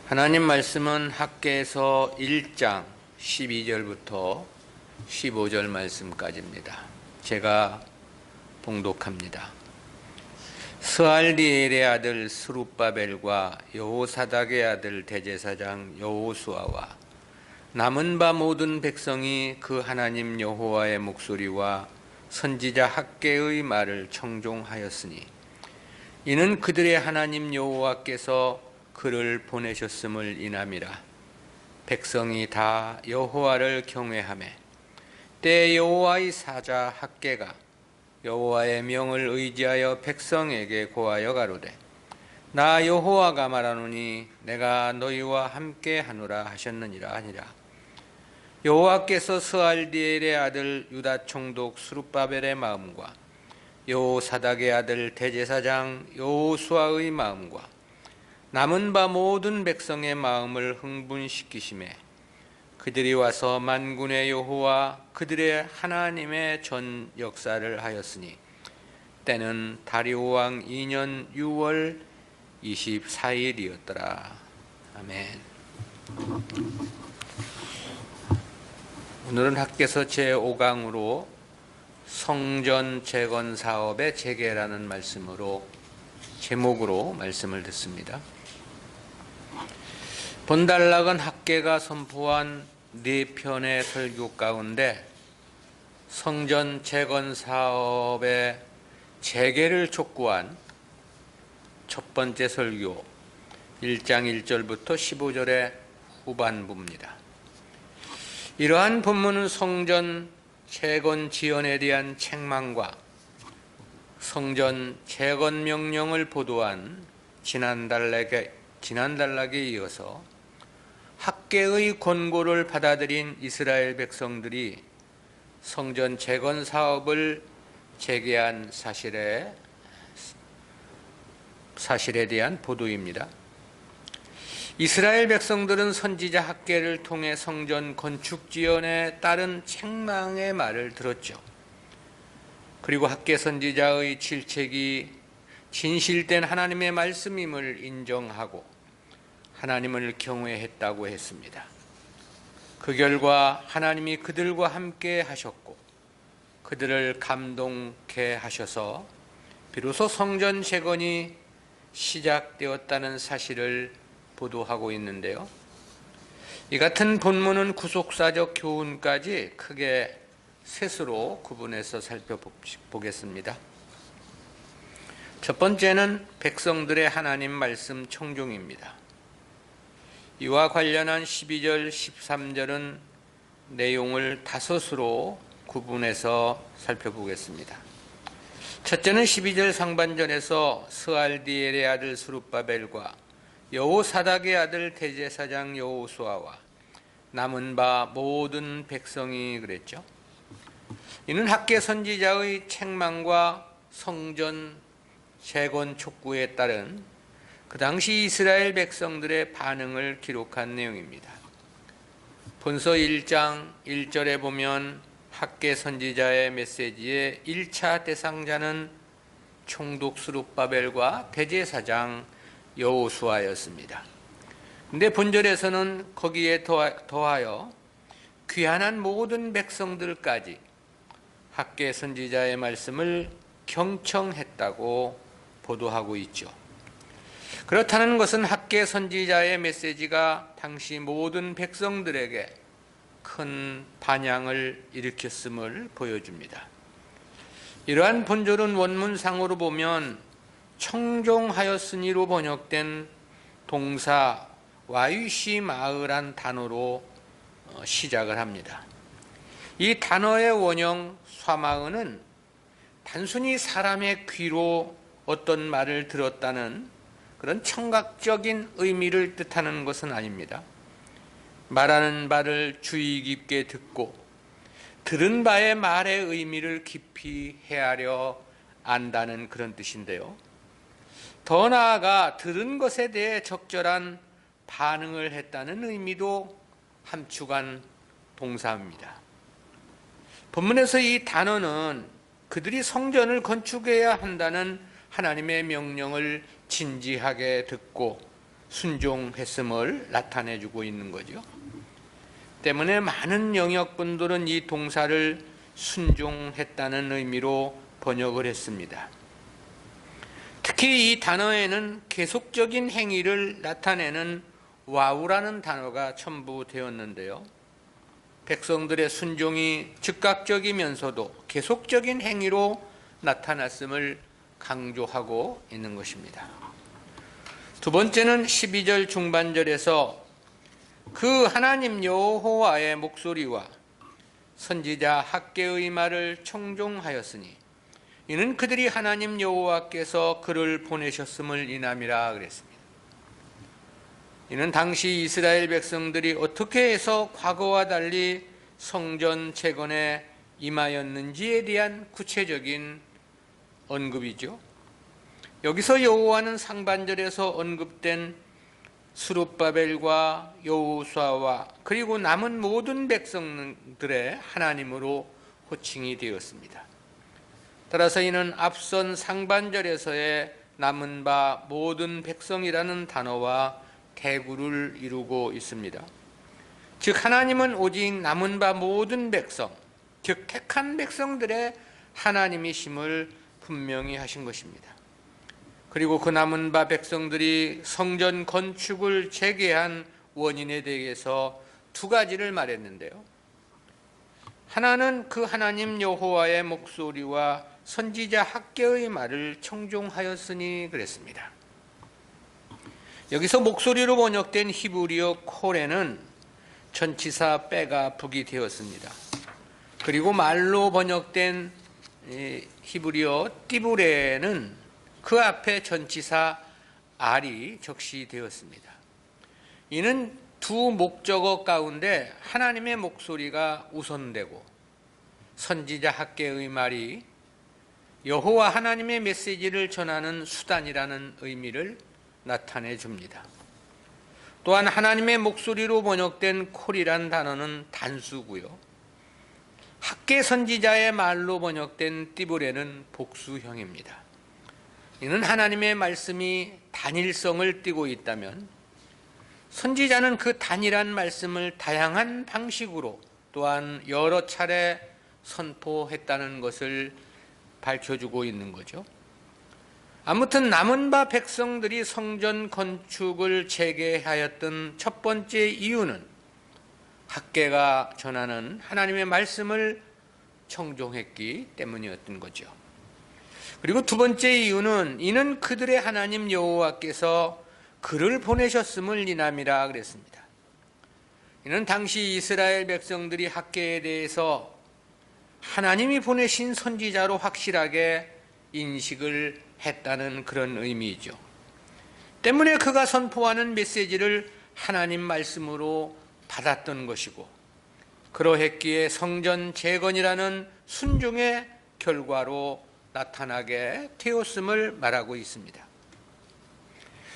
하나님 말씀은 학개서 1장 12절부터 15절 말씀까지입니다. 제가 봉독합니다. 스알디엘의 아들 스룹바벨과 여호사닥의 아들 대제사장 여호수아와 남은 바 모든 백성이 그 하나님 여호와의 목소리와 선지자 학개의 말을 청종하였으니 이는 그들의 하나님 여호와께서 그를 보내셨음을 인함이라. 백성이 다 여호와를 경외하매 때 여호와의 사자 학개가 여호와의 명을 의지하여 백성에게 고하여 가로되 나 여호와가 말하노니 내가 너희와 함께 하노라 하셨느니라 하니라. 여호와께서 스알디엘의 아들 유다 총독 스룹바벨의 마음과 여호사닥의 아들 대제사장 여호수아의 마음과 남은 바 모든 백성의 마음을 흥분시키심에 그들이 와서 만군의 여호와 그들의 하나님의 전 역사를 하였으니 때는 다리오 왕 2년 6월 24일이었더라. 아멘. 오늘은 학개서 제5강으로 성전 재건 사업의 재개라는 제목으로 말씀을 듣습니다. 본단락은 학개가 선포한 4편의 설교 가운데 성전 재건 사업의 재개를 촉구한 첫 번째 설교 1장 1절부터 15절의 후반부입니다. 이러한 본문은 성전 재건 지연에 대한 책망과 성전 재건 명령을 보도한 지난단락에 이어서 학개의 권고를 받아들인 이스라엘 백성들이 성전 재건 사업을 재개한 사실에 대한 보도입니다. 이스라엘 백성들은 선지자 학개를 통해 성전 건축 지연에 따른 책망의 말을 들었죠. 그리고 학개 선지자의 질책이 진실된 하나님의 말씀임을 인정하고 하나님을 경외했다고 했습니다. 그 결과 하나님이 그들과 함께 하셨고 그들을 감동케 하셔서 비로소 성전 재건이 시작되었다는 사실을 보도하고 있는데요. 이 같은 본문은 구속사적 교훈까지 크게 셋으로 구분해서 살펴보겠습니다. 첫 번째는 백성들의 하나님 말씀 청종입니다. 이와 관련한 12절, 13절은 내용을 5으로 구분해서 살펴보겠습니다. 첫째는 12절 상반절에서 스알디엘의 아들 스룹바벨과 여호사닥의 아들 대제사장 여호수아와 남은 바 모든 백성이 그랬죠. 이는 학개 선지자의 책망과 성전 재건 촉구에 따른 그 당시 이스라엘 백성들의 반응을 기록한 내용입니다. 본서 1장 1절에 보면 학개 선지자의 메시지의 1차 대상자는 총독 스룹바벨과 대제사장 여호수아였습니다. 근데 본절에서는 거기에 더하여 귀환한 모든 백성들까지 학개 선지자의 말씀을 경청했다고 보도하고 있죠. 그렇다는 것은 학개 선지자의 메시지가 당시 모든 백성들에게 큰 반향을 일으켰음을 보여줍니다. 이러한 본절은 원문상으로 보면 청종하였으니로 번역된 동사 와이시 마을한 단어로 시작을 합니다. 이 단어의 원형 쏴마은은 단순히 사람의 귀로 어떤 말을 들었다는 그런 청각적인 의미를 뜻하는 것은 아닙니다. 말하는 바를 주의 깊게 듣고 들은 바의 말의 의미를 깊이 헤아려 안다는 그런 뜻인데요. 더 나아가 들은 것에 대해 적절한 반응을 했다는 의미도 함축한 동사입니다. 본문에서 이 단어는 그들이 성전을 건축해야 한다는 하나님의 명령을 진지하게 듣고 순종했음을 나타내주고 있는 거죠. 때문에 많은 영역분들은 이 동사를 순종했다는 의미로 번역을 했습니다. 특히 이 단어에는 계속적인 행위를 나타내는 와우라는 단어가 첨부되었는데요. 백성들의 순종이 즉각적이면서도 계속적인 행위로 나타났음을 강조하고 있는 것입니다. 두 번째는 12절 중반절에서 그 하나님 여호와의 목소리와 선지자 학개의 말을 청종하였으니 이는 그들이 하나님 여호와께서 그를 보내셨음을 인함이라 그랬습니다. 이는 당시 이스라엘 백성들이 어떻게 해서 과거와 달리 성전 재건에 임하였는지에 대한 구체적인 언급이죠. 여기서 여호와는 상반절에서 언급된 스룹바벨과 여호수아와 그리고 남은 모든 백성들의 하나님으로 호칭이 되었습니다. 따라서 이는 앞선 상반절에서의 남은 바 모든 백성이라는 단어와 대구를 이루고 있습니다. 즉 하나님은 오직 남은 바 모든 백성, 즉 택한 백성들의 하나님이심을 분명히 하신 것입니다. 그리고 그 남은 바 백성들이 성전 건축을 재개한 원인에 대해서 두 가지를 말했는데요. 하나는 그 하나님 여호와의 목소리와 선지자 학개의 말을 청종하였으니 그랬습니다. 여기서 목소리로 번역된 히브리어 콜에는 전치사 빼가 북이 되었습니다. 그리고 말로 번역된 히브리어 띠브레는 그 앞에 전치사 알이 적시되었습니다. 이는 두 목적어 가운데 하나님의 목소리가 우선되고 선지자 학개의 말이 여호와 하나님의 메시지를 전하는 수단이라는 의미를 나타내 줍니다. 또한 하나님의 목소리로 번역된 콜이란 단어는 단수고요. 학개 선지자의 말로 번역된 띠브레는 복수형입니다. 이는 하나님의 말씀이 단일성을 띠고 있다면 선지자는 그 단일한 말씀을 다양한 방식으로 또한 여러 차례 선포했다는 것을 밝혀주고 있는 거죠. 아무튼 남은 바 백성들이 성전 건축을 재개하였던 첫 번째 이유는 학개가 전하는 하나님의 말씀을 청종했기 때문이었던 거죠. 그리고 두 번째 이유는 이는 그들의 하나님 여호와께서 그를 보내셨음을 인함이라 그랬습니다. 이는 당시 이스라엘 백성들이 학개에 대해서 하나님이 보내신 선지자로 확실하게 인식을 했다는 그런 의미이죠. 때문에 그가 선포하는 메시지를 하나님 말씀으로 받았던 것이고 그러했기에 성전 재건이라는 순종의 결과로 나타나게 되었음을 말하고 있습니다.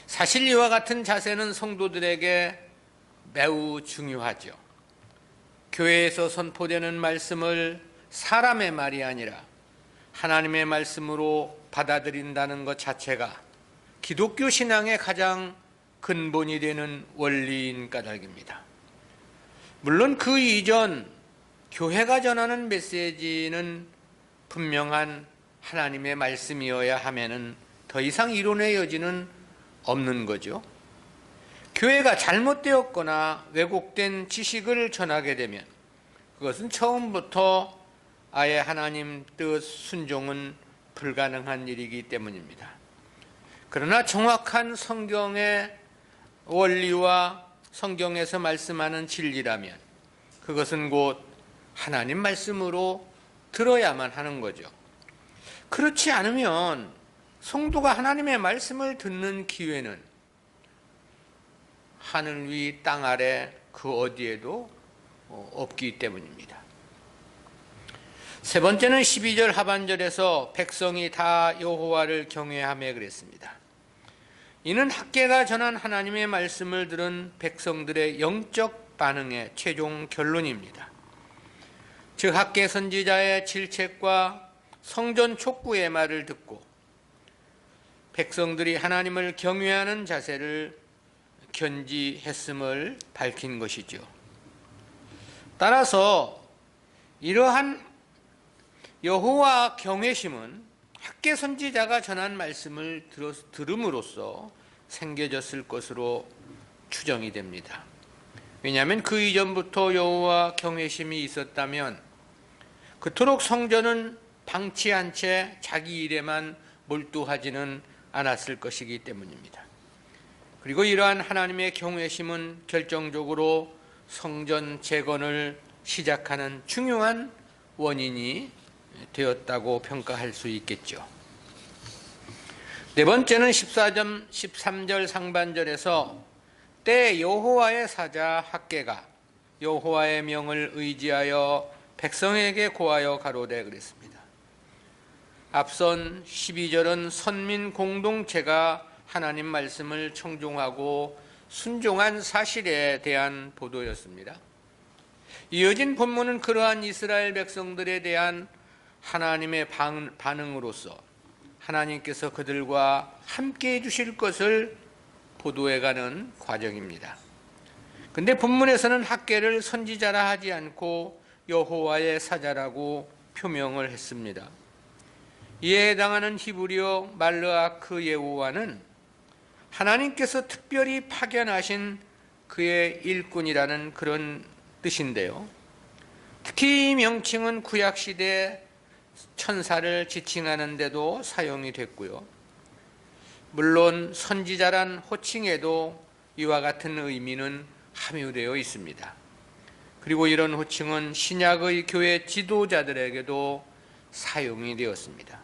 사실 이와 같은 자세는 성도들에게 매우 중요하죠. 교회에서 선포되는 말씀을 사람의 말이 아니라 하나님의 말씀으로 받아들인다는 것 자체가 기독교 신앙의 가장 근본이 되는 원리인 까닭입니다. 물론 그 이전 교회가 전하는 메시지는 분명한 하나님의 말씀이어야 하면은 더 이상 이론의 여지는 없는 거죠. 교회가 잘못되었거나 왜곡된 지식을 전하게 되면 그것은 처음부터 아예 하나님 뜻 순종은 불가능한 일이기 때문입니다. 그러나 정확한 성경의 원리와 성경에서 말씀하는 진리라면 그것은 곧 하나님 말씀으로 들어야만 하는 거죠. 그렇지 않으면 성도가 하나님의 말씀을 듣는 기회는 하늘 위 땅 아래 그 어디에도 없기 때문입니다. 세 번째는 12절 하반절에서 백성이 다 여호와를 경외하며 그랬습니다. 이는 학개가 전한 하나님의 말씀을 들은 백성들의 영적 반응의 최종 결론입니다. 즉 학개 선지자의 질책과 성전 촉구의 말을 듣고 백성들이 하나님을 경외하는 자세를 견지했음을 밝힌 것이죠. 따라서 이러한 여호와 경외심은 학개 선지자가 전한 말씀을 들음으로써 생겨졌을 것으로 추정이 됩니다. 왜냐하면 그 이전부터 여호와 경외심이 있었다면 그토록 성전은 방치한 채 자기 일에만 몰두하지는 않았을 것이기 때문입니다. 그리고 이러한 하나님의 경외심은 결정적으로 성전 재건을 시작하는 중요한 원인이 되었다고 평가할 수 있겠죠. 네 번째는 13절 상반절에서 때 여호와의 사자 학개가 여호와의 명을 의지하여 백성에게 고하여 가로되 그랬습니다. 앞선 12절은 선민 공동체가 하나님 말씀을 청종하고 순종한 사실에 대한 보도였습니다. 이어진 본문은 그러한 이스라엘 백성들에 대한 하나님의 반응으로서 하나님께서 그들과 함께 해주실 것을 보도해가는 과정입니다. 근데 본문에서는 학개를 선지자라 하지 않고 여호와의 사자라고 표명을 했습니다. 이에 해당하는 히브리어 말르아크 예호와는 하나님께서 특별히 파견하신 그의 일꾼이라는 그런 뜻인데요. 특히 이 명칭은 구약시대 천사를 지칭하는 데도 사용이 됐고요. 물론 선지자란 호칭에도 이와 같은 의미는 함유되어 있습니다. 그리고 이런 호칭은 신약의 교회 지도자들에게도 사용이 되었습니다.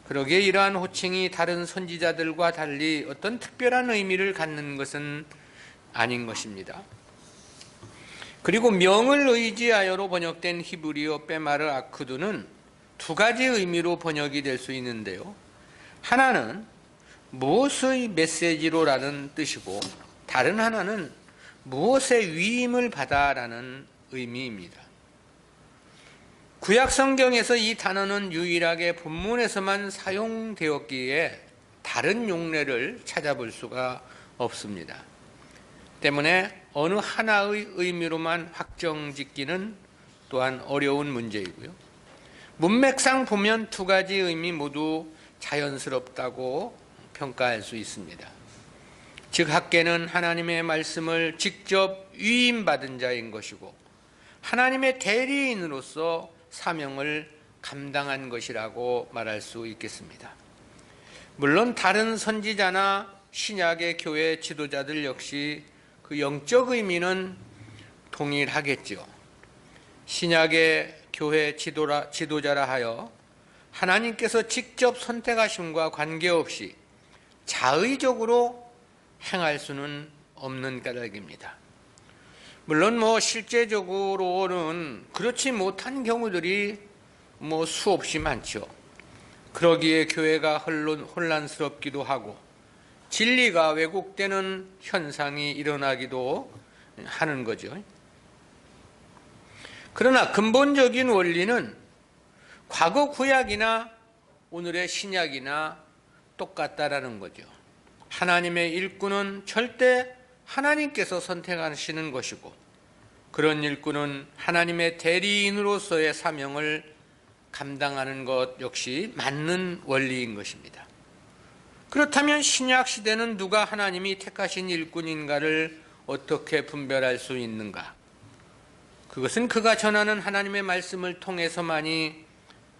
그러기에 이러한 호칭이 다른 선지자들과 달리 어떤 특별한 의미를 갖는 것은 아닌 것입니다. 그리고 명을 의지하여로 번역된 히브리어 빼마르 아크두는 두 가지 의미로 번역이 될 수 있는데요. 하나는 무엇의 메시지로라는 뜻이고 다른 하나는 무엇의 위임을 받아라는 의미입니다. 구약 성경에서 이 단어는 유일하게 본문에서만 사용되었기에 다른 용례를 찾아볼 수가 없습니다. 때문에 어느 하나의 의미로만 확정짓기는 또한 어려운 문제이고요. 문맥상 보면 두 가지 의미 모두 자연스럽다고 평가할 수 있습니다. 즉 학개는 하나님의 말씀을 직접 위임받은 자인 것이고 하나님의 대리인으로서 사명을 감당한 것이라고 말할 수 있겠습니다. 물론 다른 선지자나 신약의 교회 지도자들 역시 그 영적 의미는 동일하겠죠. 신약의 교회 지도자라 하여 하나님께서 직접 선택하심과 관계없이 자의적으로 행할 수는 없는 까닭입니다. 물론 실제적으로는 그렇지 못한 경우들이 수없이 많죠. 그러기에 교회가 혼란스럽기도 하고 진리가 왜곡되는 현상이 일어나기도 하는 거죠. 그러나 근본적인 원리는 과거 구약이나 오늘의 신약이나 똑같다라는 거죠. 하나님의 일꾼은 절대 하나님께서 선택하시는 것이고 그런 일꾼은 하나님의 대리인으로서의 사명을 감당하는 것 역시 맞는 원리인 것입니다. 그렇다면 신약 시대는 누가 하나님이 택하신 일꾼인가를 어떻게 분별할 수 있는가? 그것은 그가 전하는 하나님의 말씀을 통해서만이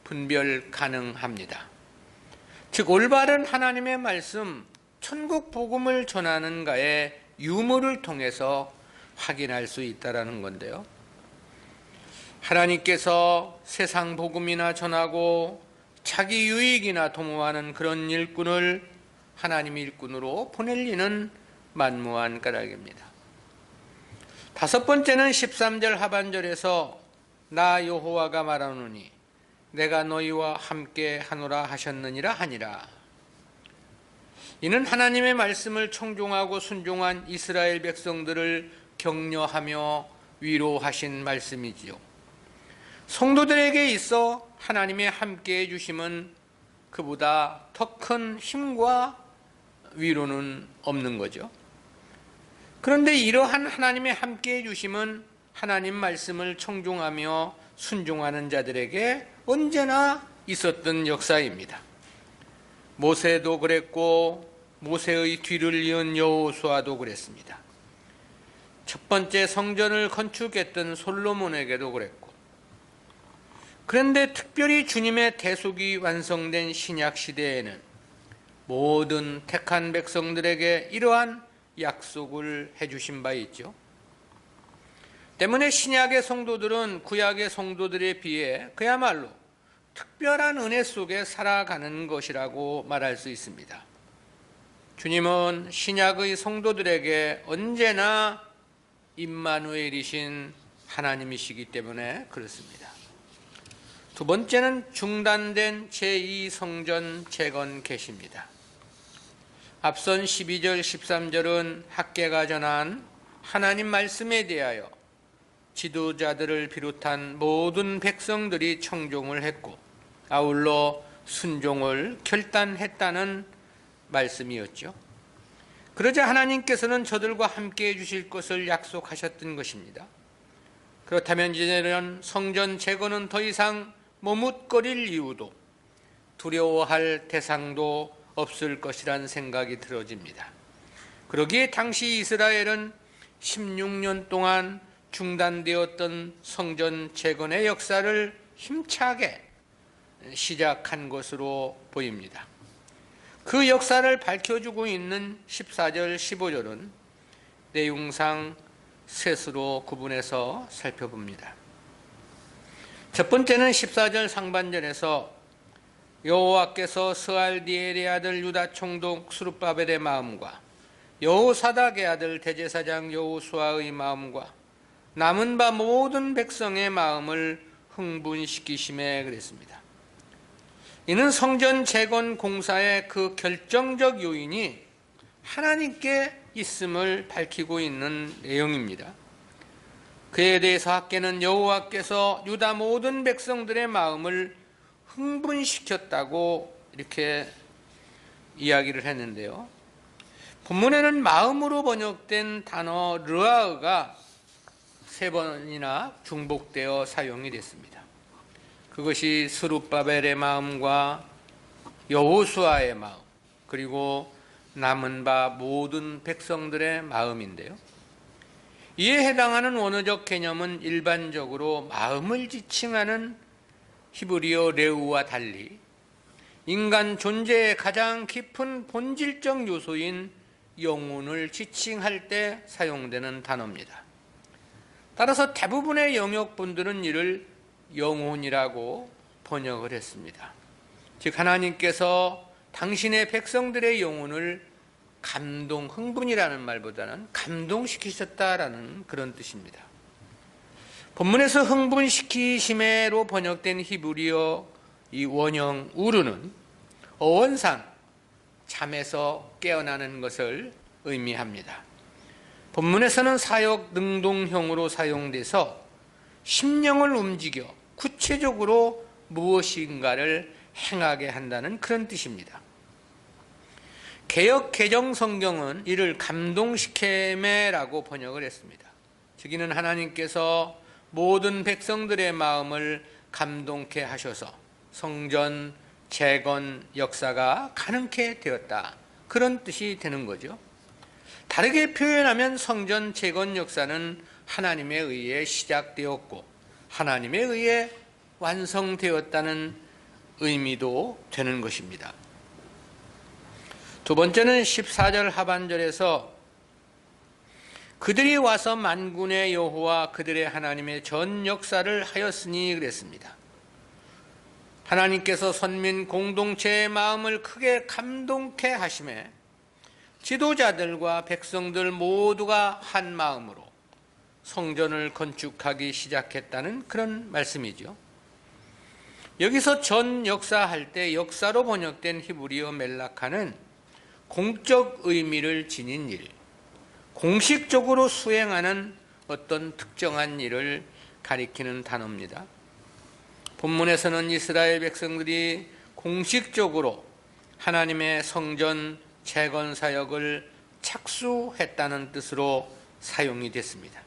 분별 가능합니다. 즉 올바른 하나님의 말씀, 천국 복음을 전하는가의 유무를 통해서 확인할 수 있다라는 건데요. 하나님께서 세상 복음이나 전하고 자기 유익이나 도모하는 그런 일꾼을 하나님 일꾼으로 보낼 리는 만무한 까닭입니다. 다섯 번째는 13절 하반절에서 나 여호와가 말하노니 내가 너희와 함께 하노라 하셨느니라 하니라. 이는 하나님의 말씀을 청종하고 순종한 이스라엘 백성들을 격려하며 위로하신 말씀이지요. 성도들에게 있어 하나님의 함께해 주심은 그보다 더 큰 힘과 위로는 없는 거죠. 그런데 이러한 하나님의 함께해 주심은 하나님 말씀을 청종하며 순종하는 자들에게 언제나 있었던 역사입니다. 모세도 그랬고 모세의 뒤를 이은 여호수아도 그랬습니다. 첫 번째 성전을 건축했던 솔로몬에게도 그랬고, 그런데 특별히 주님의 대속이 완성된 신약 시대에는 모든 택한 백성들에게 이러한 약속을 해주신 바 있죠. 때문에 신약의 성도들은 구약의 성도들에 비해 그야말로 특별한 은혜 속에 살아가는 것이라고 말할 수 있습니다. 주님은 신약의 성도들에게 언제나 임마누엘이신 하나님이시기 때문에 그렇습니다. 두 번째는 중단된 제2성전 재건 계시입니다. 앞선 12절 13절은 학개가 전한 하나님 말씀에 대하여 지도자들을 비롯한 모든 백성들이 청종을 했고 아울러 순종을 결단했다는 말씀이었죠. 그러자 하나님께서는 저들과 함께 해주실 것을 약속하셨던 것입니다. 그렇다면 이제는 성전 재건은 더 이상 머뭇거릴 이유도 두려워할 대상도 없을 것이란 생각이 들어집니다. 그러기에 당시 이스라엘은 16년 동안 중단되었던 성전 재건의 역사를 힘차게 시작한 것으로 보입니다. 그 역사를 밝혀주고 있는 14절 15절은 내용상 셋으로 구분해서 살펴봅니다. 첫 번째는 14절 상반절에서 여호와께서 스알디엘의 아들 유다 총독 스룹바벨의 마음과 여호사닥의 아들 대제사장 여호수아의 마음과 남은 바 모든 백성의 마음을 흥분시키심에 그랬습니다. 이는 성전 재건 공사의 그 결정적 요인이 하나님께 있음을 밝히고 있는 내용입니다. 그에 대해서 학개는 여호와께서 유다 모든 백성들의 마음을 흥분시켰다고 이렇게 이야기를 했는데요. 본문에는 마음으로 번역된 단어 르아흐가 3번이나 중복되어 사용이 됐습니다. 그것이 스룹바벨의 마음과 여호수아의 마음, 그리고 남은 바 모든 백성들의 마음인데요. 이에 해당하는 원어적 개념은 일반적으로 마음을 지칭하는 히브리어 레우와 달리 인간 존재의 가장 깊은 본질적 요소인 영혼을 지칭할 때 사용되는 단어입니다. 따라서 대부분의 영역본들은 이를 영혼이라고 번역을 했습니다. 즉 하나님께서 당신의 백성들의 영혼을 흥분이라는 말보다는 감동시키셨다라는 그런 뜻입니다. 본문에서 흥분시키심에로 번역된 히브리어 이 원형 우르는 어원상 잠에서 깨어나는 것을 의미합니다. 본문에서는 사역 능동형으로 사용돼서 심령을 움직여 구체적으로 무엇인가를 행하게 한다는 그런 뜻입니다. 개역 개정 성경은 이를 감동시케메라고 번역을 했습니다. 즉 이는 하나님께서 모든 백성들의 마음을 감동케 하셔서 성전 재건 역사가 가능케 되었다, 그런 뜻이 되는 거죠. 다르게 표현하면 성전 재건 역사는 하나님에 의해 시작되었고 하나님에 의해 완성되었다는 의미도 되는 것입니다. 두 번째는 14절 하반절에서 그들이 와서 만군의 여호와 그들의 하나님의 전 역사를 하였으니 그랬습니다. 하나님께서 선민 공동체의 마음을 크게 감동케 하심에 지도자들과 백성들 모두가 한 마음으로 성전을 건축하기 시작했다는 그런 말씀이죠. 여기서 전 역사할 때 역사로 번역된 히브리어 멜라카는 공적 의미를 지닌 일, 공식적으로 수행하는 어떤 특정한 일을 가리키는 단어입니다. 본문에서는 이스라엘 백성들이 공식적으로 하나님의 성전 재건 사역을 착수했다는 뜻으로 사용이 됐습니다.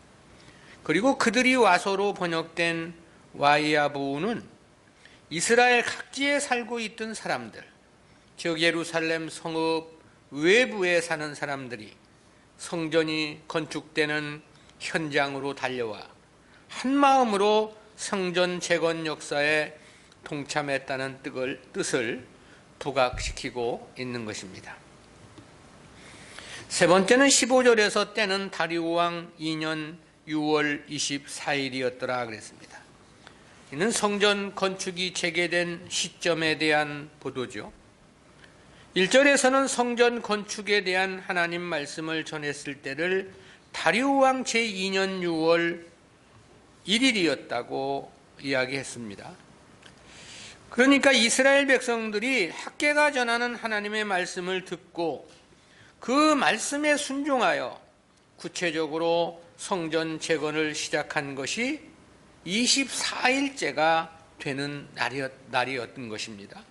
그리고 그들이 와서로 번역된 와이아부는 이스라엘 각지에 살고 있던 사람들, 즉 예루살렘 성읍 외부에 사는 사람들이 성전이 건축되는 현장으로 달려와 한마음으로 성전 재건 역사에 동참했다는 뜻을 부각시키고 있는 것입니다. 세 번째는 15절에서 때는 다리오 왕 2년 6월 24일이었더라 그랬습니다. 이는 성전 건축이 재개된 시점에 대한 보도죠. 1절에서는 성전 건축에 대한 하나님 말씀을 전했을 때를 다리오 왕 제2년 6월 1일이었다고 이야기했습니다. 그러니까 이스라엘 백성들이 학개가 전하는 하나님의 말씀을 듣고 그 말씀에 순종하여 구체적으로 성전 재건을 시작한 것이 24일째가 되는 날이었던 것입니다.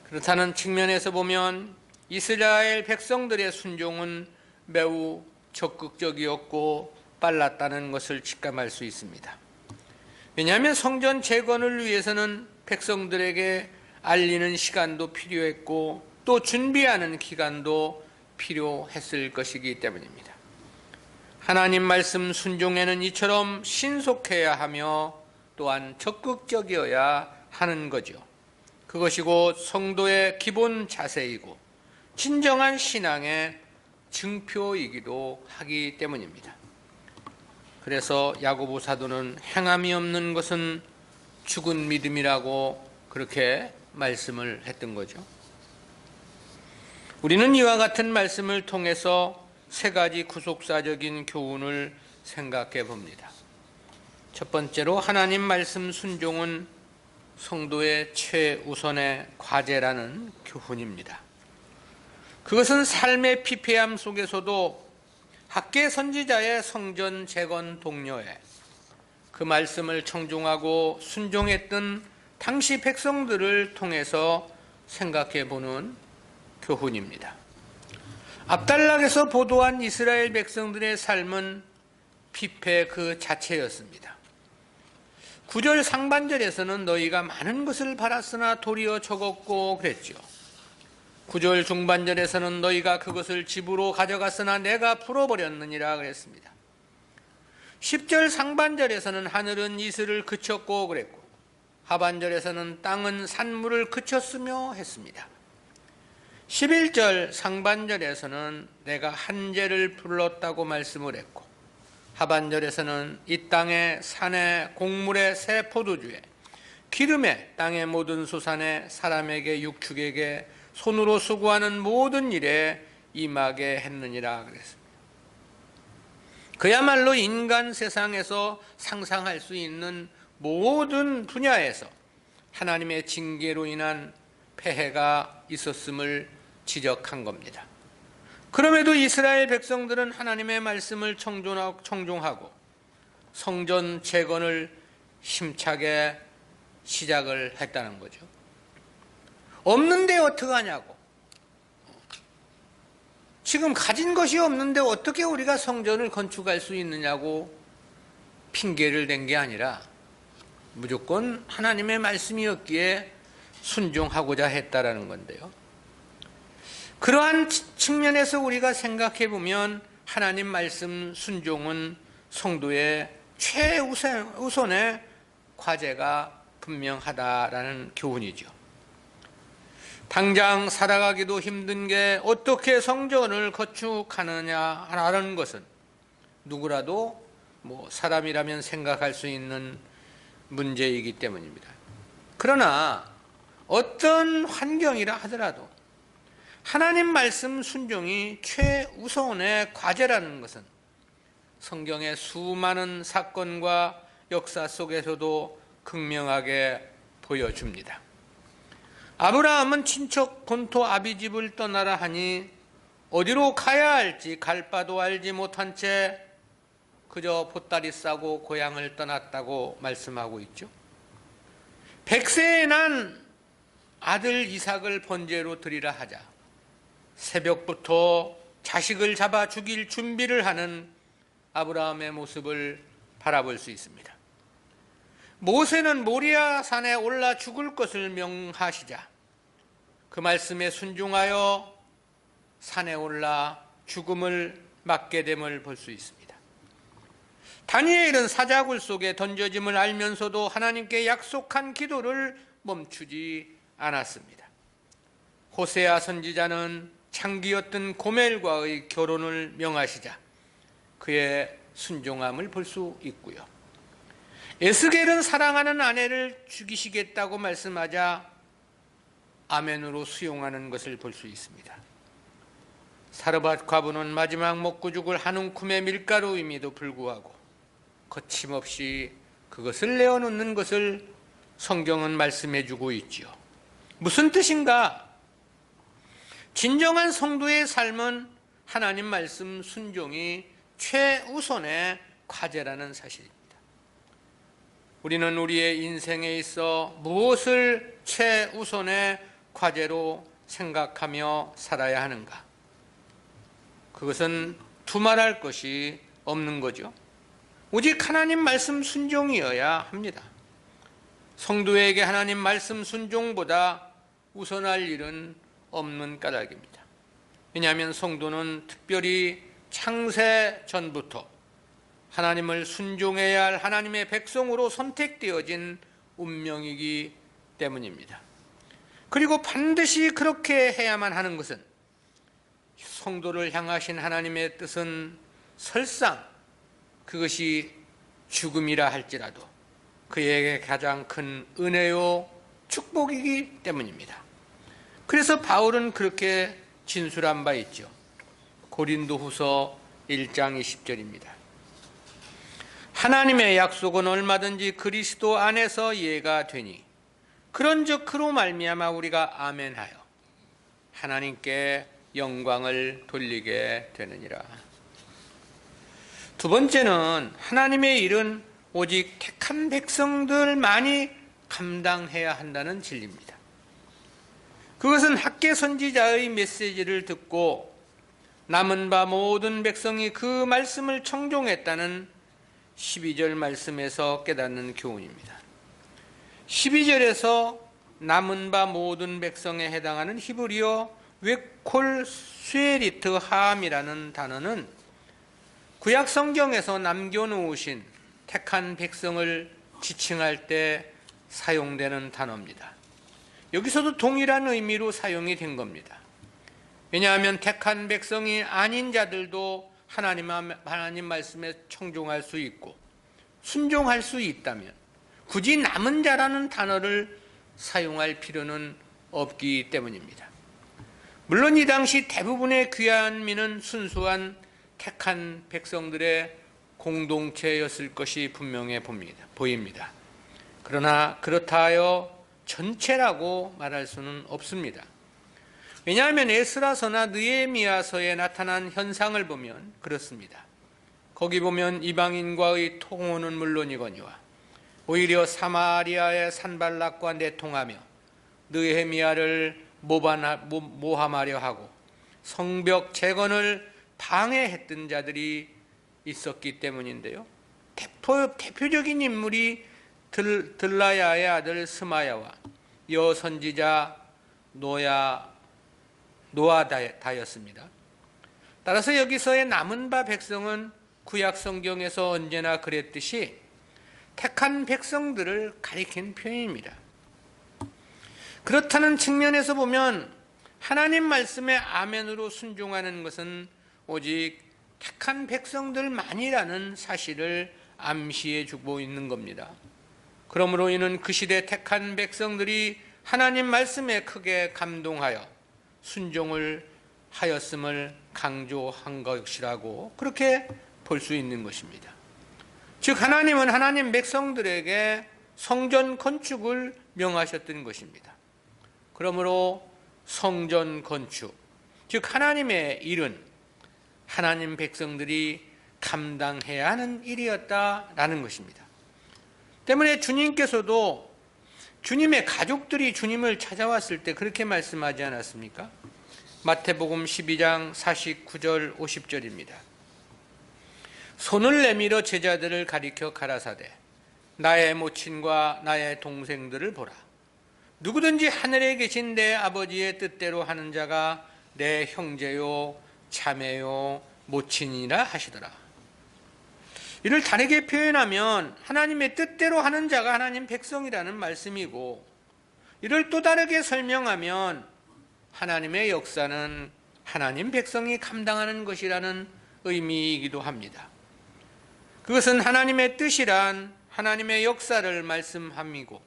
그렇다는 측면에서 보면 이스라엘 백성들의 순종은 매우 적극적이었고 빨랐다는 것을 직감할 수 있습니다. 왜냐하면 성전 재건을 위해서는 백성들에게 알리는 시간도 필요했고 또 준비하는 기간도 필요했을 것이기 때문입니다. 하나님 말씀 순종에는 이처럼 신속해야 하며 또한 적극적이어야 하는 거죠. 그것이고 성도의 기본 자세이고 진정한 신앙의 증표이기도 하기 때문입니다. 그래서 야고보 사도는 행함이 없는 것은 죽은 믿음이라고 그렇게 말씀을 했던 거죠. 우리는 이와 같은 말씀을 통해서 세 가지 구속사적인 교훈을 생각해 봅니다. 첫 번째로 하나님 말씀 순종은 성도의 최우선의 과제라는 교훈입니다. 그것은 삶의 피폐함 속에서도 학개 선지자의 성전 재건 동료에 그 말씀을 청종하고 순종했던 당시 백성들을 통해서 생각해 보는 교훈입니다. 압달락에서 보도한 이스라엘 백성들의 삶은 피폐 그 자체였습니다. 9절 상반절에서는 너희가 많은 것을 바랐으나 도리어 적었고 그랬죠. 9절 중반절에서는 너희가 그것을 집으로 가져갔으나 내가 풀어버렸느니라 그랬습니다. 10절 상반절에서는 하늘은 이슬을 그쳤고 그랬고 하반절에서는 땅은 산물을 그쳤으며 했습니다. 11절 상반절에서는 내가 한재를 불렀다고 말씀을 했고 하반절에서는 이 땅에 산에 곡물에 새 포도주에 기름에 땅의 모든 수산에 사람에게 육축에게 손으로 수고하는 모든 일에 임하게 했느니라 그랬습니다. 그야말로 인간 세상에서 상상할 수 있는 모든 분야에서 하나님의 징계로 인한 폐해가 있었음을 지적한 겁니다. 그럼에도 이스라엘 백성들은 하나님의 말씀을 청종하고 성전 재건을 힘차게 시작을 했다는 거죠. 없는데 어떡하냐고. 지금 가진 것이 없는데 어떻게 우리가 성전을 건축할 수 있느냐고 핑계를 댄 게 아니라 무조건 하나님의 말씀이었기에 순종하고자 했다라는 건데요. 그러한 측면에서 우리가 생각해 보면 하나님 말씀 순종은 성도의 최우선의 과제가 분명하다라는 교훈이죠. 당장 살아가기도 힘든 게 어떻게 성전을 건축하느냐라는 것은 누구라도 사람이라면 생각할 수 있는 문제이기 때문입니다. 그러나 어떤 환경이라 하더라도 하나님 말씀 순종이 최우선의 과제라는 것은 성경의 수많은 사건과 역사 속에서도 극명하게 보여줍니다. 아브라함은 친척 본토 아비집을 떠나라 하니 어디로 가야 할지 갈 바도 알지 못한 채 그저 보따리 싸고 고향을 떠났다고 말씀하고 있죠. 100세에 난 아들 이삭을 번제로 드리라 하자 새벽부터 자식을 잡아 죽일 준비를 하는 아브라함의 모습을 바라볼 수 있습니다. 모세는 모리아 산에 올라 죽을 것을 명하시자 그 말씀에 순종하여 산에 올라 죽음을 맞게 됨을 볼 수 있습니다. 다니엘은 사자굴 속에 던져짐을 알면서도 하나님께 약속한 기도를 멈추지 않았습니다. 호세아 선지자는 창기였던 고멜과의 결혼을 명하시자 그의 순종함을 볼 수 있고요. 에스겔은 사랑하는 아내를 죽이시겠다고 말씀하자 아멘으로 수용하는 것을 볼 수 있습니다. 사르밧 과부는 마지막 먹고 죽을 한 움큼의 밀가루임에도 불구하고 거침없이 그것을 내어놓는 것을 성경은 말씀해 주고 있지요. 무슨 뜻인가? 진정한 성도의 삶은 하나님 말씀 순종이 최우선의 과제라는 사실입니다. 우리는 우리의 인생에 있어 무엇을 최우선의 과제로 생각하며 살아야 하는가? 그것은 두말할 것이 없는 거죠. 오직 하나님 말씀 순종이어야 합니다. 성도에게 하나님 말씀 순종보다 우선할 일은 없는 까닭입니다. 왜냐하면 성도는 특별히 창세 전부터 하나님을 순종해야 할 하나님의 백성으로 선택되어진 운명이기 때문입니다. 그리고 반드시 그렇게 해야만 하는 것은 성도를 향하신 하나님의 뜻은 설상 그것이 죽음이라 할지라도 그에게 가장 큰 은혜요 축복이기 때문입니다. 그래서 바울은 그렇게 진술한 바 있죠. 고린도후서 1장 20절입니다. 하나님의 약속은 얼마든지 그리스도 안에서 이해가 되니 그런즉 그로 말미암아 우리가 아멘하여 하나님께 영광을 돌리게 되느니라. 두 번째는 하나님의 일은 오직 택한 백성들만이 감당해야 한다는 진리입니다. 그것은 학개 선지자의 메시지를 듣고 남은 바 모든 백성이 그 말씀을 청종했다는 12절 말씀에서 깨닫는 교훈입니다. 12절에서 남은 바 모든 백성에 해당하는 히브리어 웨콜 스웨리트 하암이라는 단어는 구약 성경에서 남겨놓으신 택한 백성을 지칭할 때 사용되는 단어입니다. 여기서도 동일한 의미로 사용이 된 겁니다. 왜냐하면 택한 백성이 아닌 자들도 하나님 말씀에 청종할 수 있고 순종할 수 있다면 굳이 남은 자라는 단어를 사용할 필요는 없기 때문입니다. 물론 이 당시 대부분의 귀한 민은 순수한 택한 백성들의 공동체였을 것이 분명해 보입니다. 그러나 그렇다 하여 전체라고 말할 수는 없습니다. 왜냐하면 에스라서나 느헤미야서에 나타난 현상을 보면 그렇습니다. 거기 보면 이방인과의 통혼은 물론이거니와 오히려 사마리아의 산발락과 내통하며 느헤미야를 모함하려 하고 성벽 재건을 방해했던 자들이 있었기 때문인데요. 대표적인 인물이 들라야의 아들 스마야와 여선지자 노아다였습니다. 따라서 여기서의 남은 바 백성은 구약 성경에서 언제나 그랬듯이 택한 백성들을 가리킨 표현입니다. 그렇다는 측면에서 보면 하나님 말씀에 아멘으로 순종하는 것은 오직 택한 백성들만이라는 사실을 암시해 주고 있는 겁니다. 그러므로 이는 그 시대 택한 백성들이 하나님 말씀에 크게 감동하여 순종을 하였음을 강조한 것이라고 그렇게 볼 수 있는 것입니다. 즉 하나님은 하나님 백성들에게 성전 건축을 명하셨던 것입니다. 그러므로 성전 건축, 즉 하나님의 일은 하나님 백성들이 감당해야 하는 일이었다라는 것입니다. 때문에 주님께서도 주님의 가족들이 주님을 찾아왔을 때 그렇게 말씀하지 않았습니까? 마태복음 12장 49절 50절입니다. 손을 내밀어 제자들을 가리켜 가라사대 나의 모친과 나의 동생들을 보라. 누구든지 하늘에 계신 내 아버지의 뜻대로 하는 자가 내 형제요 자매요 모친이라 하시더라. 이를 다르게 표현하면 하나님의 뜻대로 하는 자가 하나님 백성이라는 말씀이고, 이를 또 다르게 설명하면 하나님의 역사는 하나님 백성이 감당하는 것이라는 의미이기도 합니다. 그것은 하나님의 뜻이란 하나님의 역사를 말씀함이고,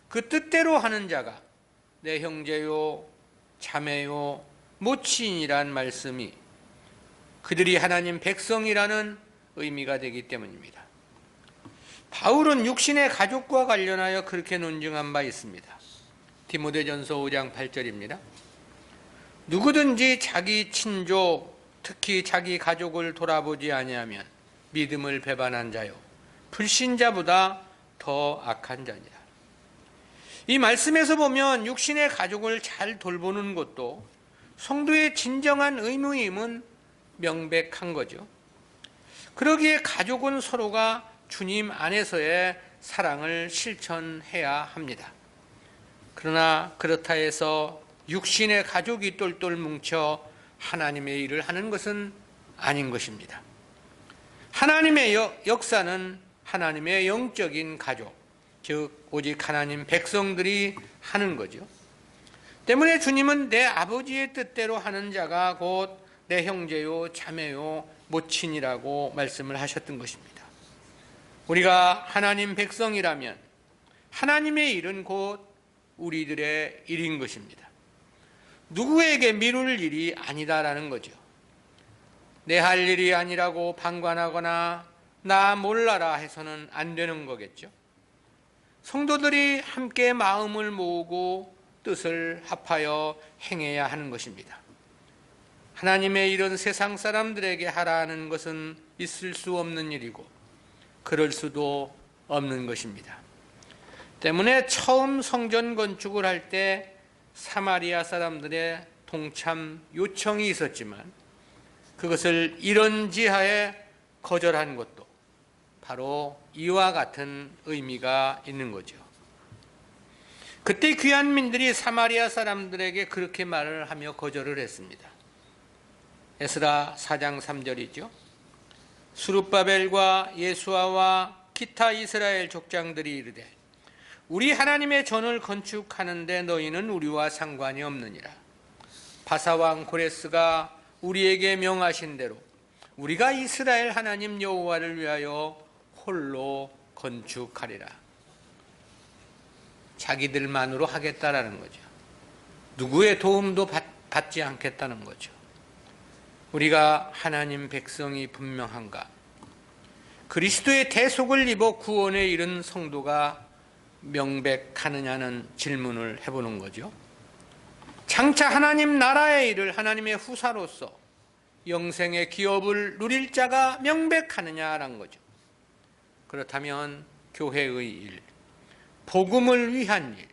그 뜻대로 하는 자가 내 형제요 자매요 모친이란 말씀이 그들이 하나님 백성이라는 의미가 되기 때문입니다. 바울은 육신의 가족과 관련하여 그렇게 논증한 바 있습니다. 디모데전서 5장 8절입니다. 누구든지 자기 친족, 특히 자기 가족을 돌아보지 아니하면 믿음을 배반한 자요 불신자보다 더 악한 자니라. 이 말씀에서 보면 육신의 가족을 잘 돌보는 것도 성도의 진정한 의무임은 명백한 거죠. 그러기에 가족은 서로가 주님 안에서의 사랑을 실천해야 합니다. 그러나 그렇다 해서 육신의 가족이 똘똘 뭉쳐 하나님의 일을 하는 것은 아닌 것입니다. 하나님의 역사는 하나님의 영적인 가족, 즉 오직 하나님 백성들이 하는 거죠. 때문에 주님은 내 아버지의 뜻대로 하는 자가 곧 내 형제요 자매요 모친이라고 말씀을 하셨던 것입니다. 우리가 하나님 백성이라면 하나님의 일은 곧 우리들의 일인 것입니다. 누구에게 미룰 일이 아니다라는 거죠. 내 할 일이 아니라고 방관하거나 나 몰라라 해서는 안 되는 거겠죠. 성도들이 함께 마음을 모으고 뜻을 합하여 행해야 하는 것입니다. 하나님의 일은 세상 사람들에게 하라는 것은 있을 수 없는 일이고 그럴 수도 없는 것입니다. 때문에 처음 성전 건축을 할 때 사마리아 사람들의 동참 요청이 있었지만 그것을 이런 지하에 거절한 것도 바로 이와 같은 의미가 있는 거죠. 그때 귀한 민들이 사마리아 사람들에게 그렇게 말을 하며 거절을 했습니다. 에스라 4장 3절이죠. 스룹바벨과 예수아와 기타 이스라엘 족장들이 이르되 우리 하나님의 전을 건축하는데 너희는 우리와 상관이 없느니라. 바사왕 고레스가 우리에게 명하신 대로 우리가 이스라엘 하나님 여호와를 위하여 홀로 건축하리라. 자기들만으로 하겠다라는 거죠. 누구의 도움도 받지 않겠다는 거죠. 우리가 하나님 백성이 분명한가? 그리스도의 대속을 입어 구원에 이른 성도가 명백하느냐는 질문을 해보는 거죠. 장차 하나님 나라의 일을 하나님의 후사로서 영생의 기업을 누릴 자가 명백하느냐라는 거죠. 그렇다면 교회의 일, 복음을 위한 일,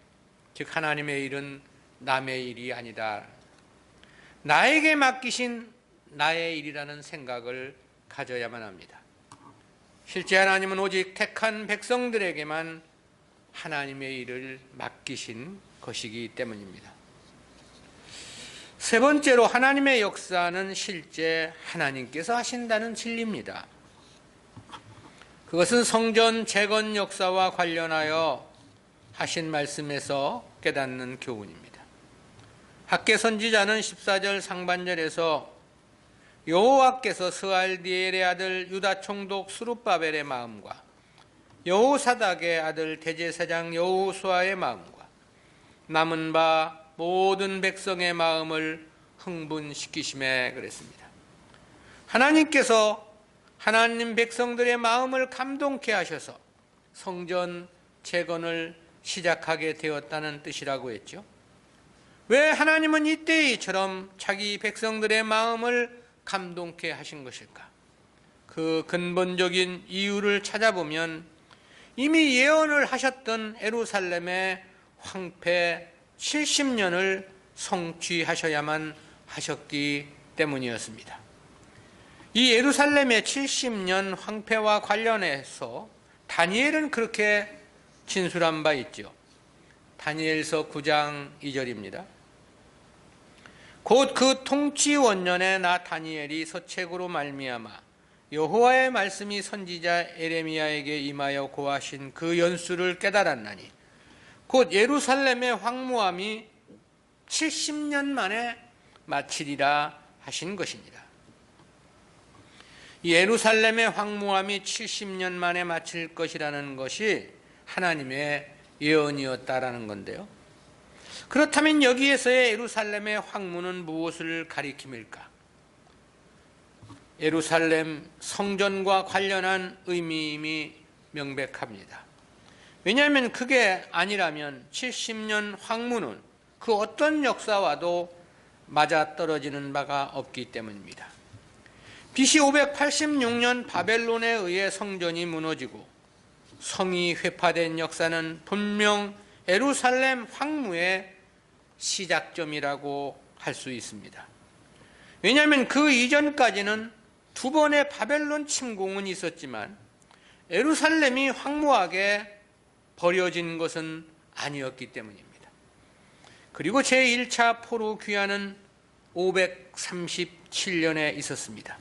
즉 하나님의 일은 남의 일이 아니다. 나에게 맡기신 나의 일이라는 생각을 가져야만 합니다. 실제 하나님은 오직 택한 백성들에게만 하나님의 일을 맡기신 것이기 때문입니다. 세 번째로 하나님의 역사는 실제 하나님께서 하신다는 진리입니다. 그것은 성전 재건 역사와 관련하여 하신 말씀에서 깨닫는 교훈입니다. 학개 선지자는 14절 상반절에서 여호와께서 스알디엘의 아들 유다 총독 스룹바벨의 마음과 여호사닥의 아들 대제사장 여호수아의 마음과 남은 바 모든 백성의 마음을 흥분시키심에 그랬습니다. 하나님께서 하나님 백성들의 마음을 감동케 하셔서 성전 재건을 시작하게 되었다는 뜻이라고 했죠. 왜 하나님은 이때처럼 자기 백성들의 마음을 감동케 하신 것일까? 그 근본적인 이유를 찾아보면 이미 예언을 하셨던 예루살렘의 황폐 70년을 성취하셔야만 하셨기 때문이었습니다. 이 예루살렘의 70년 황폐와 관련해서 다니엘은 그렇게 진술한 바 있죠. 다니엘서 9장 2절입니다. 곧 그 통치 원년에 나 다니엘이 서책으로 말미암아 여호와의 말씀이 선지자 에레미야에게 임하여 고하신 그 연수를 깨달았나니 곧 예루살렘의 황무함이 70년 만에 마치리라 하신 것이니라. 예루살렘의 황무함이 70년 만에 마칠 것이라는 것이 하나님의 예언이었다라는 건데요. 그렇다면 여기에서의 예루살렘의 황무는 무엇을 가리킴일까? 예루살렘 성전과 관련한 의미임이 명백합니다. 왜냐하면 그게 아니라면 70년 황무는 그 어떤 역사와도 맞아떨어지는 바가 없기 때문입니다. BC 586년 바벨론에 의해 성전이 무너지고 성이 회파된 역사는 분명 예루살렘 황무의 시작점이라고 할 수 있습니다. 왜냐하면 그 이전까지는 두 번의 바벨론 침공은 있었지만 예루살렘이 황무하게 버려진 것은 아니었기 때문입니다. 그리고 제1차 포로 귀환은 537년에 있었습니다.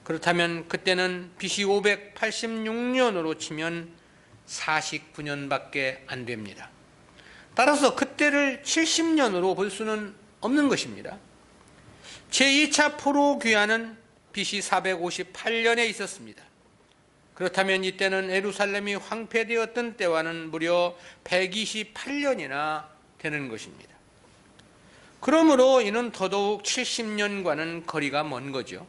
그렇다면 그때는 BC 586년으로 치면 49년밖에 안 됩니다. 따라서 그때를 70년으로 볼 수는 없는 것입니다. 제2차 포로 귀환은 BC 458년에 있었습니다. 그렇다면 이때는 예루살렘이 황폐되었던 때와는 무려 128년이나 되는 것입니다. 그러므로 이는 더더욱 70년과는 거리가 먼 거죠.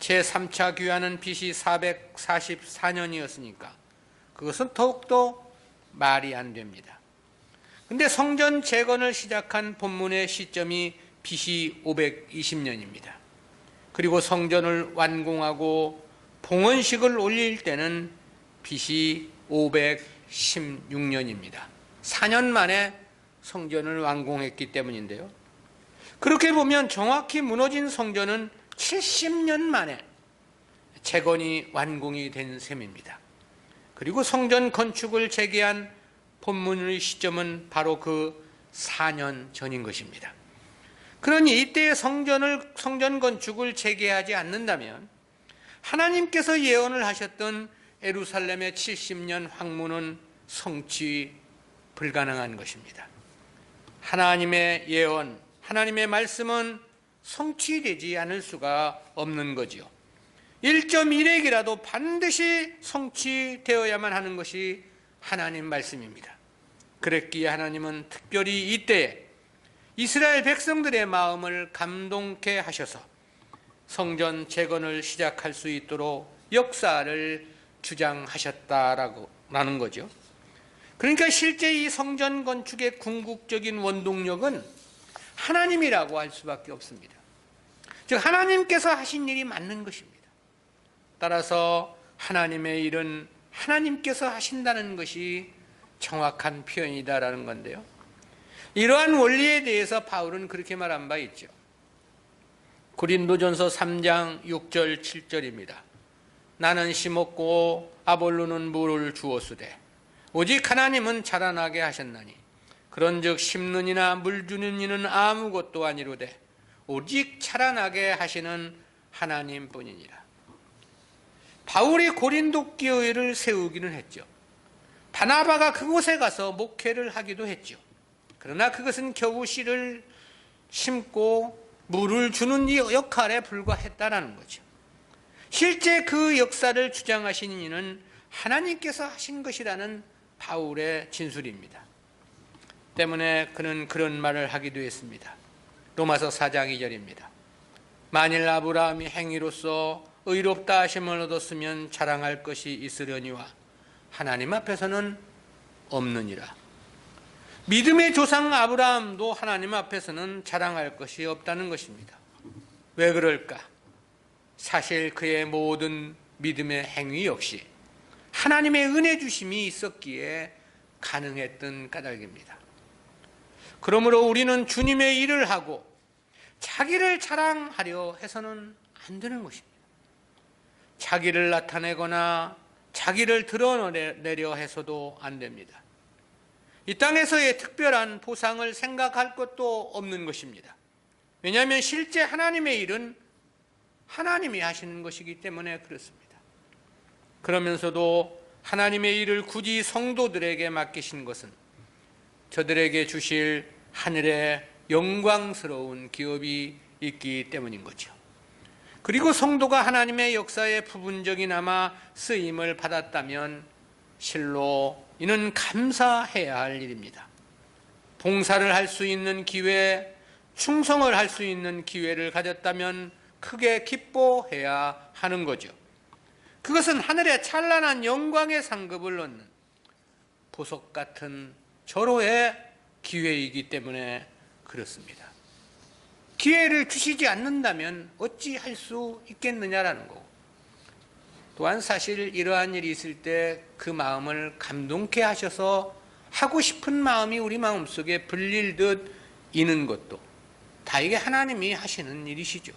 제3차 귀환은 BC 444년이었으니까 그것은 더욱더 말이 안 됩니다. 근데 성전 재건을 시작한 본문의 시점이 BC 520년입니다. 그리고 성전을 완공하고 봉헌식을 올릴 때는 BC 516년입니다. 4년 만에 성전을 완공했기 때문인데요. 그렇게 보면 정확히 무너진 성전은 70년 만에 재건이 완공이 된 셈입니다. 그리고 성전 건축을 재개한 본문의 시점은 바로 그 4년 전인 것입니다. 그러니 이때의 성전 건축을 재개하지 않는다면 하나님께서 예언을 하셨던 예루살렘의 70년 황무는 성취 불가능한 것입니다. 하나님의 예언, 하나님의 말씀은 성취되지 않을 수가 없는 거지요. 1.1핵이라도 반드시 성취되어야만 하는 것이 하나님 말씀입니다. 그랬기에 하나님은 특별히 이때에 이스라엘 백성들의 마음을 감동케 하셔서 성전 재건을 시작할 수 있도록 역사를 주장하셨다라는 거죠. 그러니까 실제 이 성전 건축의 궁극적인 원동력은 하나님이라고 할 수밖에 없습니다. 즉 하나님께서 하신 일이 맞는 것입니다. 따라서 하나님의 일은 하나님께서 하신다는 것이 정확한 표현이다라는 건데요. 이러한 원리에 대해서 바울은 그렇게 말한 바 있죠. 고린도전서 3장 6절 7절입니다. 나는 심었고 아볼로는 물을 주었으되 오직 하나님은 자라나게 하셨나니 그런즉 심는 이나 물 주는 이는 아무것도 아니로되 오직 자라나게 하시는 하나님뿐이니라. 바울이 고린도 교회를 세우기는 했죠. 바나바가 그곳에 가서 목회를 하기도 했죠. 그러나 그것은 겨우 씨를 심고 물을 주는 이 역할에 불과했다라는 거죠. 실제 그 역사를 주장하신 이는 하나님께서 하신 것이라는 바울의 진술입니다. 때문에 그는 그런 말을 하기도 했습니다. 로마서 4장 2절입니다. 만일 아브라함이 행위로서 의롭다 하심을 얻었으면 자랑할 것이 있으려니와 하나님 앞에서는 없느니라. 믿음의 조상 아브라함도 하나님 앞에서는 자랑할 것이 없다는 것입니다. 왜 그럴까? 사실 그의 모든 믿음의 행위 역시 하나님의 은혜 주심이 있었기에 가능했던 까닭입니다. 그러므로 우리는 주님의 일을 하고 자기를 자랑하려 해서는 안 되는 것입니다. 자기를 나타내거나 자기를 드러내려 해서도 안 됩니다. 이 땅에서의 특별한 보상을 생각할 것도 없는 것입니다. 왜냐하면 실제 하나님의 일은 하나님이 하시는 것이기 때문에 그렇습니다. 그러면서도 하나님의 일을 굳이 성도들에게 맡기신 것은 저들에게 주실 하늘의 영광스러운 기업이 있기 때문인 거죠. 그리고 성도가 하나님의 역사에 부분적이나마 쓰임을 받았다면 실로 이는 감사해야 할 일입니다. 봉사를 할 수 있는 기회, 충성을 할 수 있는 기회를 가졌다면 크게 기뻐해야 하는 거죠. 그것은 하늘의 찬란한 영광의 상급을 얻는 보석 같은 절호의 기회이기 때문에 그렇습니다. 기회를 주시지 않는다면 어찌 할 수 있겠느냐라는 거고, 또한 사실 이러한 일이 있을 때 그 마음을 감동케 하셔서 하고 싶은 마음이 우리 마음속에 불릴듯 이는 것도 다 이게 하나님이 하시는 일이시죠.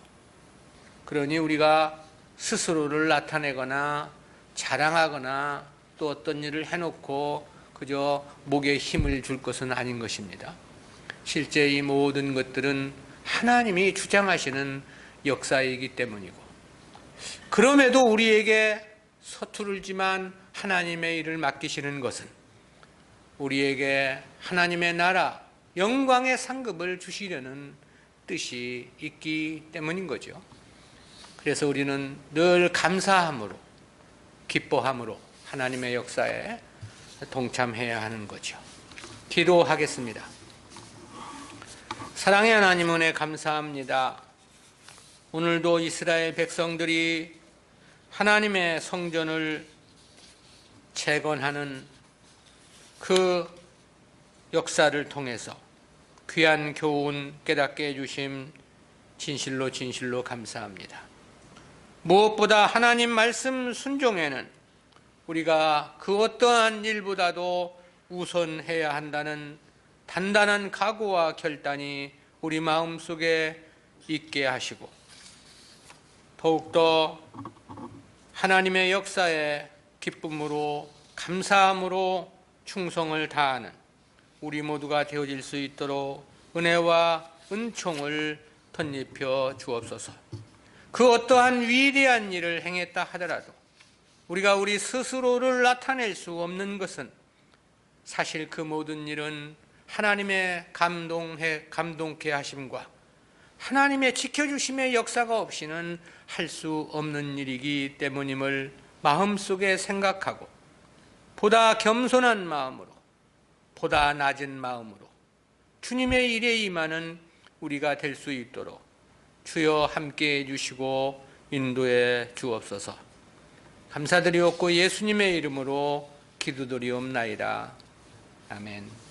그러니 우리가 스스로를 나타내거나 자랑하거나 또 어떤 일을 해놓고 그저 목에 힘을 줄 것은 아닌 것입니다. 실제 이 모든 것들은 하나님이 주장하시는 역사이기 때문이고, 그럼에도 우리에게 서투르지만 하나님의 일을 맡기시는 것은 우리에게 하나님의 나라, 영광의 상급을 주시려는 뜻이 있기 때문인 거죠. 그래서 우리는 늘 감사함으로, 기뻐함으로 하나님의 역사에 동참해야 하는 거죠. 기도하겠습니다. 사랑의 하나님, 은혜 감사합니다. 오늘도 이스라엘 백성들이 하나님의 성전을 재건하는 그 역사를 통해서 귀한 교훈 깨닫게 해주심 진실로 진실로 감사합니다. 무엇보다 하나님 말씀 순종에는 우리가 그 어떠한 일보다도 우선해야 한다는 단단한 각오와 결단이 우리 마음속에 있게 하시고, 더욱더 하나님의 역사에 기쁨으로 감사함으로 충성을 다하는 우리 모두가 되어질 수 있도록 은혜와 은총을 덧입혀 주옵소서. 그 어떠한 위대한 일을 행했다 하더라도 우리가 우리 스스로를 나타낼 수 없는 것은 사실 그 모든 일은 하나님의 감동케 하심과 하나님의 지켜주심의 역사가 없이는 할 수 없는 일이기 때문임을 마음속에 생각하고, 보다 겸손한 마음으로, 보다 낮은 마음으로 주님의 일에 임하는 우리가 될 수 있도록 주여 함께해 주시고 인도해 주옵소서. 감사드리옵고 예수님의 이름으로 기도드리옵나이다. 아멘.